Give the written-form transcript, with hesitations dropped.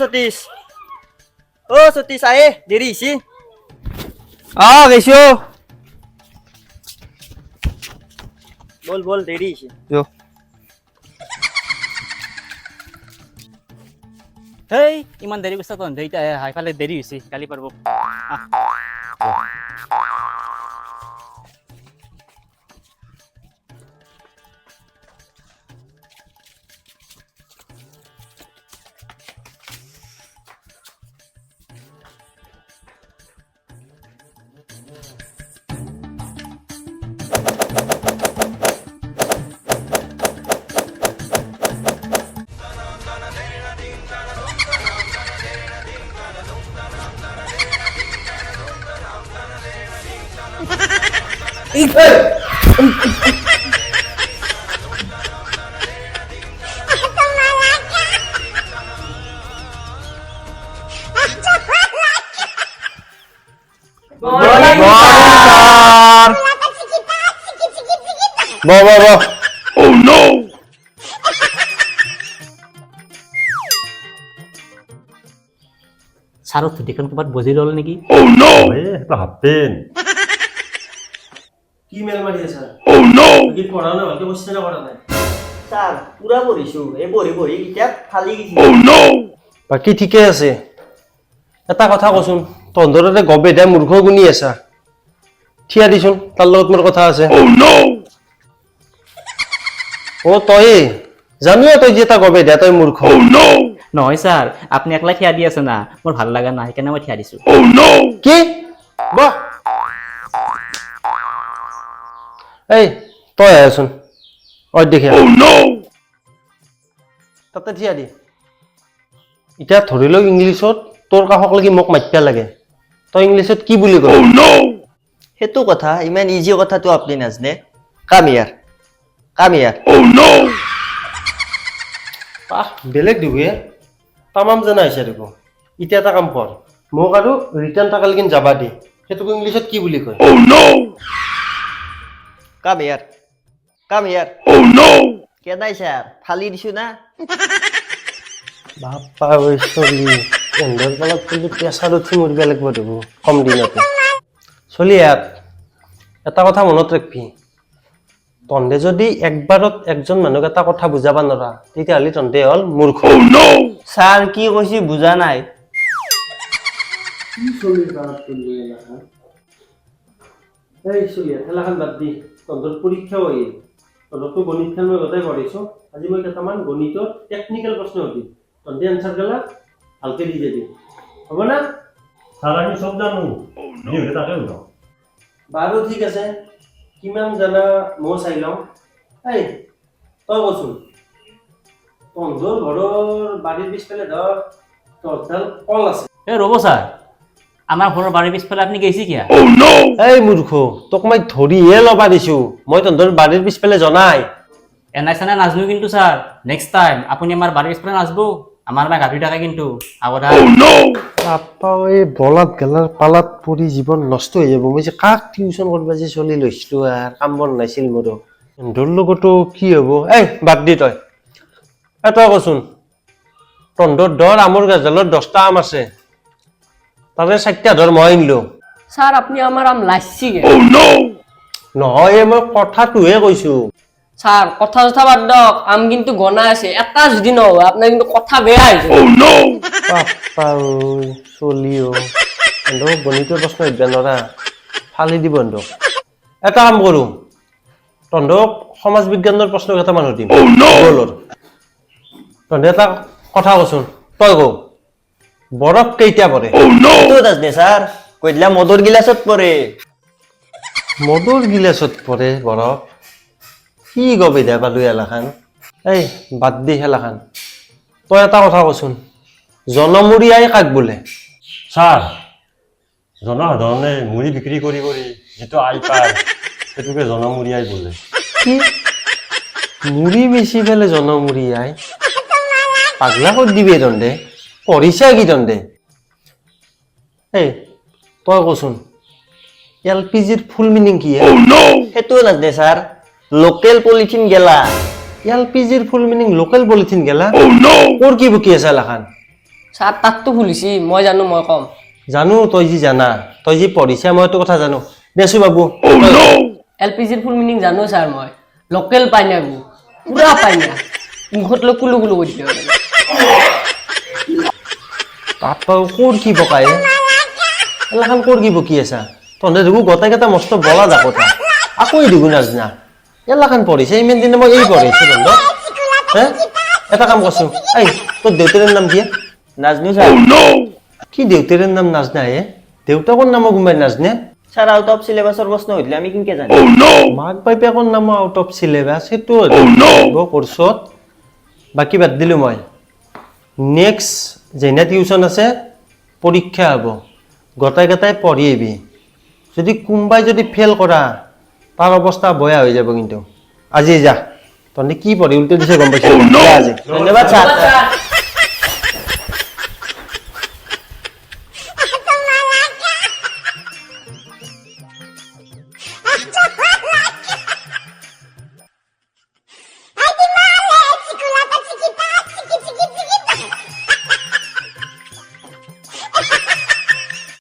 সতীশ আহে দেৰি হৈছে গৈছো বল দেৰি হৈছে হেই ইমান দেৰি কৰিছা তহঁতে এতিয়া হাইফালে দেৰি হৈছে গালি পাৰিব ছাৰৰ ধুতিখন ক'ৰবাত বজি ল'ল নেকি কি মেল মাৰি আছা কি পঢ়া নাই ভালকে বসছে না কৰা নাই স্যার পুরা পড়িছো এই বহি কিতাপ ফালি গেছি বাকি ঠিকে আছে এটা কথা কচোন তন্দৰতে গবেদা মূৰ্খ গুনি আছা থিয়া দিছোন তাৰ লগত মোৰ কথা আছে তই জানো তই যে এটা গবেদা তই মূৰ্খ নহয় ছাৰ আপুনি একলা থিয়া দি আছে না মোৰ ভাল লগা নাই সেইকাৰণে মই থিয়া দিছো কি বাহ এই তই আছোন দেখি তাতে থিয়া দি এতিয়া ধৰি লওক ইংলিছত তোৰ কাষক লাগি মোক মাতিবা লাগে তই ইংলিছত কি বুলি কয় সেইটো কথা ইমান ইজি কথাটো আপনি নাজনে কাম ইয়াৰ বেলেগ দিবি তামাম জানা হৈছে দেখো এতিয়া এটা কাম কৰ মোক আৰু ৰিটাৰ্ণ টাকা লেকিন যাবা দি সেইটোক ইংলিছত কি বুলি কয় কাম ইয়াৰ কেনাই স্যাৰ ফালি দিছো না বাপা ঐ চলি এন্দৰ পালত কিন্তু প্ৰেছাৰ উঠি মৰিব লাগিব দেখো কম দিনতে চলি এটা কথা মনত ৰাখবি তন্দে যদি একবাৰত একজন মানুহক এটা কথা বুজাবা নৰা তেতিয়াহ'লে তন্দে হ'ল মূৰ্খ স্যাৰ কি কৈছি বুজা নাই খেলাখন বাদ দি তন্দৰ পৰীক্ষাও আহিল তন্দৰতো গণিত খেল মই গোটেই পঢ়িছো আজি মই কেইটামান গণিতৰ টেকনিকেল প্ৰশ্ন সুধিম তন্দে এনচাৰ গেলা ভালকে দি যাবি হ'ব না স্যাৰ আমি সব জানো তাকে উঠাও বাৰু ঠিক আছে কিমান জানা মই চাই লওঁ এই তই কচোন তন্দৰ ঘৰৰ বাৰীৰ পিছফালে ধৰ তহডাল কল আছে এই ৰ'ব ছাৰ আমাৰ ঘৰৰ বাৰীৰ পিছফালে আপুনি গৈছে কিয়া এই মূৰ্খ তোক মই ধৰিহে ল'বা দিছো মই তন্দৰ বাৰীৰ পিছফালে জনাই এনাই চেনাই নাজনো কিন্তু ছাৰ নেক্সট টাইম আপুনি আমাৰ বাৰীৰ পিছফালে নাচব আমাৰ মা গাভৰি থাকে কিন্তু আগতে বাপা এই বলাত গেলাৰ পালাত পৰি জীৱন নষ্ট হৈ যাব মই যে কাক টিউচন কৰিব যে চলি লৈছিলো আৰু কাম বন নাছিল মোৰ তোৰ লগতো কি হ'ব এই বাদ দি তই তই কচোন তন্দৰ ধৰ আমৰ গাছডালত 10টা আম আছে তাৰে 4টা ধৰ মই আনিলো স্যার আপনি আমার আম লাইছি গে নহয় মই কথাটোহে কৈছো স্যার কথা বাদ দক আম কিন্তু গনা আছে এটা যদি নহয় আপনার কিন্তু কথা বেয়া হয়েছে বাপা ঐ চলিও গণিতৰ প্ৰশ্ন সুধিব নৰা ফালি দিব এটা কাম কৰো তন্দক সমাজ বিজ্ঞানৰ প্ৰশ্ন কেইটামান সুধিম গলৰ তন্দে এটা কথা কচোন তই কও বৰফ কেইটা পৰে তো নাজনে স্যাৰ কইলা মদৰ গিলাসত পৰে মদৰ গিলাচত পৰে বৰফ কি গবেদা পালো এলাখান এই বাদ দি খেলাখান তই এটা কথা কচোন জনমূৰিয়াই কাক বোলে স্যাৰ জনসাধাৰণে মুড়ি বিক্ৰী কৰি যিটো আই পায় সেইটোকে জনমূৰিয়াই বোলে কি মুড়ি বেচি পেলে জনমূৰিয়াই পাগলা কৰি দিবি তন্দে পঢ়িছা কি তন্দে এই তই কচোন এলপিজিৰ ফুল মিনিং কি সেইটো নাজনে স্যাৰ লোকেল পলিথিন গেলা এলপিজিৰ ফুল মিনিং লোকেল পলিথিন গেলা কোৰ কি বুকি আছে লাখান ছাৰ তাততো খুলিছি মই জানো মই কম জানো তই যি জানা তই যি পঢ়িছা মই এইটো কথা জানো দেছো বাবু LPGৰ ফুল মিনিং জানো ছাৰ মই লোকেল পাইনা গু পুৰা পাইনা মুখত লৈ কুলু কুলু কৰি দিলে পাপাও ক'ৰ কি পকায় এলাখান ক'ৰ কি বকি আছা তহঁতে দেখো গোটেইকেইটা মস্ত বলা যা কথা আকৌ দেখো নাজনা এলাখান পঢ়িছে ইমান দিনে মই এই পঢ়িছো তহঁত হে এটা কাম কৰছো এই তোৰ দেউতাৰৰ নাম কি নাজনো স্যাৰ কি দেউতাৰৰ নাম নাজনা হে দেউতাকৰ নামো কোনোবাই নাজনে স্যাৰ আউট অফ সিলেবাসেৰ প্ৰশ্ন হইলে আমি কিনকে জানি মাক বাপেকৰ নামো আউট অফ চিলেবাছ সেইটো কোৰ্চত বাকী বাদ দিলোঁ মই নেক্সট যেনে টিউশ্যন আছে পৰীক্ষা হ'ব গোটেইকেইটাই পঢ়ি আহিবি যদি কোনোবাই যদি ফেইল কৰা তাৰ অৱস্থা বেয়া হৈ যাব কিন্তু আজি যা তহঁতে কি পঢ়ি উল্টো দিছে গম পাইছ আজি ধন্যবাদ স্যার